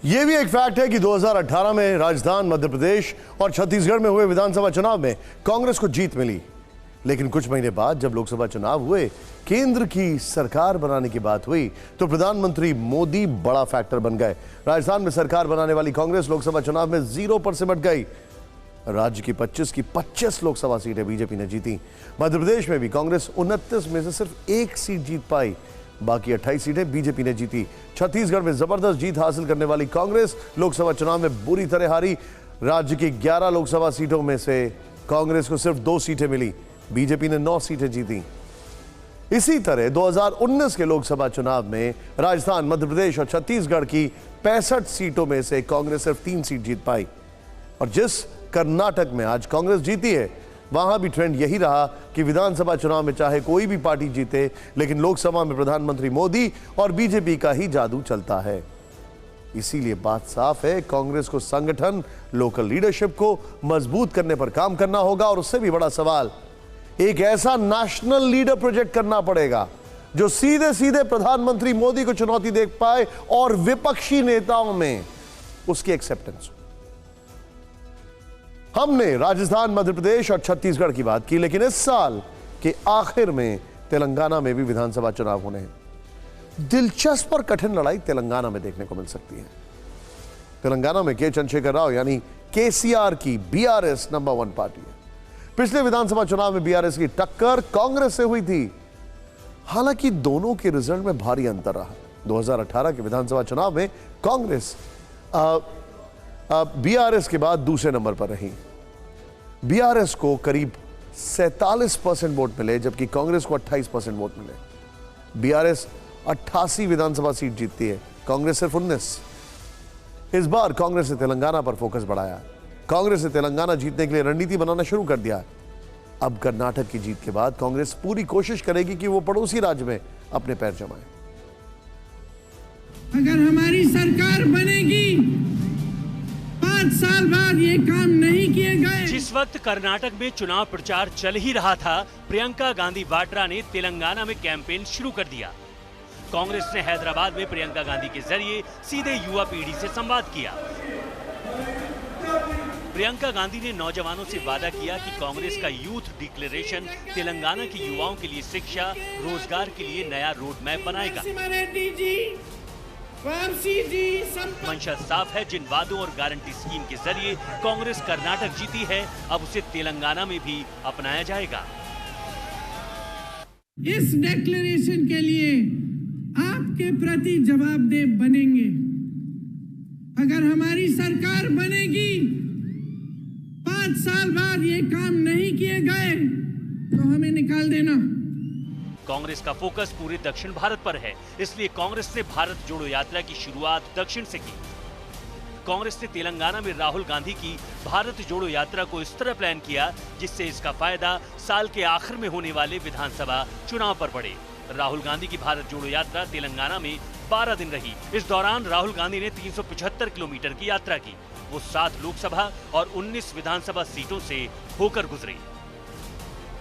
यह भी एक फैक्ट है कि 2018 में राजस्थान, मध्य प्रदेश और छत्तीसगढ़ में हुए विधानसभा चुनाव में कांग्रेस को जीत मिली। लेकिन कुछ महीने बाद जब लोकसभा चुनाव हुए, केंद्र की सरकार बनाने की बात हुई तो प्रधानमंत्री मोदी बड़ा फैक्टर बन गए। राजस्थान में सरकार बनाने वाली कांग्रेस लोकसभा चुनाव में 0 पर सिमट गई। राज्य की 25 की 25 लोकसभा सीटें बीजेपी ने जीती। मध्य प्रदेश में भी कांग्रेस 29 में से सिर्फ 1 सीट जीत पाई, बाकी 28 सीटें बीजेपी ने जीती। छत्तीसगढ़ में जबरदस्त जीत हासिल करने वाली कांग्रेस लोकसभा चुनाव में बुरी तरह हारी। राज्य की 11 लोकसभा सीटों में से कांग्रेस को सिर्फ 2 सीटें मिली, बीजेपी ने 9 सीटें जीती। इसी तरह 2019 के लोकसभा चुनाव में राजस्थान, मध्य प्रदेश और छत्तीसगढ़ की 65 सीटों में से कांग्रेस सिर्फ 3 सीट जीत पाई। और जिस कर्नाटक में आज कांग्रेस जीती है, वहां भी ट्रेंड यही रहा कि विधानसभा चुनाव में चाहे कोई भी पार्टी जीते, लेकिन लोकसभा में प्रधानमंत्री मोदी और बीजेपी का ही जादू चलता है। इसीलिए बात साफ है, कांग्रेस को संगठन, लोकल लीडरशिप को मजबूत करने पर काम करना होगा। और उससे भी बड़ा सवाल, एक ऐसा नेशनल लीडर प्रोजेक्ट करना पड़ेगा जो सीधे सीधे प्रधानमंत्री मोदी को चुनौती दे पाए और विपक्षी नेताओं में उसकी एक्सेप्टेंस हो। हमने राजस्थान, मध्य प्रदेश और छत्तीसगढ़ की बात की, लेकिन इस साल के आखिर में तेलंगाना में भी विधानसभा चुनाव होने हैं। दिलचस्प और कठिन लड़ाई तेलंगाना में देखने को मिल सकती है। तेलंगाना में के चंद्रशेखर राव यानी केसीआर की बीआरएस नंबर 1 पार्टी है। पिछले विधानसभा चुनाव में बीआरएस की टक्कर कांग्रेस से हुई थी। हालांकि दोनों के रिजल्ट में भारी अंतर रहा। 2018 के विधानसभा चुनाव में कांग्रेस बीआरएस के बाद दूसरे नंबर पर रही। बीआरएस को करीब 47% वोट मिले, जबकि कांग्रेस को 28% वोट मिले। बीआरएस 88 विधानसभा सीट जीतती है, कांग्रेस सिर्फ 19। इस बार कांग्रेस ने तेलंगाना पर फोकस बढ़ाया। कांग्रेस ने तेलंगाना जीतने के लिए रणनीति बनाना शुरू कर दिया। अब कर्नाटक की जीत के बाद कांग्रेस पूरी कोशिश करेगी कि वो पड़ोसी राज्य में अपने पैर जमाए। अगर हमारी सरकार बनेगी, 5 साल बाद ये काम नहीं किए गए। जिस वक्त कर्नाटक में चुनाव प्रचार चल ही रहा था, प्रियंका गांधी वाड्रा ने तेलंगाना में कैंपेन शुरू कर दिया। कांग्रेस ने हैदराबाद में प्रियंका गांधी के जरिए सीधे युवा पीढ़ी से संवाद किया। प्रियंका गांधी ने नौजवानों से वादा किया कि कांग्रेस का यूथ डिक्लेरेशन तेलंगाना के युवाओं के लिए शिक्षा, रोजगार के लिए नया रोड मैप बनाएगा। मंशा साफ है, जिन वादों और गारंटी स्कीम के जरिए कांग्रेस कर्नाटक जीती है, अब उसे तेलंगाना में भी अपनाया जाएगा। इस डिक्लेरेशन के लिए आपके प्रति जवाबदेह बनेंगे। अगर हमारी सरकार बनेगी, 5 साल बाद ये काम नहीं किए गए तो हमें निकाल देना। कांग्रेस का फोकस पूरे दक्षिण भारत पर है, इसलिए कांग्रेस ने भारत जोड़ो यात्रा की शुरुआत दक्षिण से की। कांग्रेस ने तेलंगाना में राहुल गांधी की भारत जोड़ो यात्रा को इस तरह प्लान किया जिससे इसका फायदा साल के आखिर में होने वाले विधानसभा चुनाव पर पड़े। राहुल गांधी की भारत जोड़ो यात्रा तेलंगाना में 12 दिन रही। इस दौरान राहुल गांधी ने 375 किलोमीटर की यात्रा की। वो 7 लोकसभा और 19 विधानसभा सीटों से होकर गुजरे।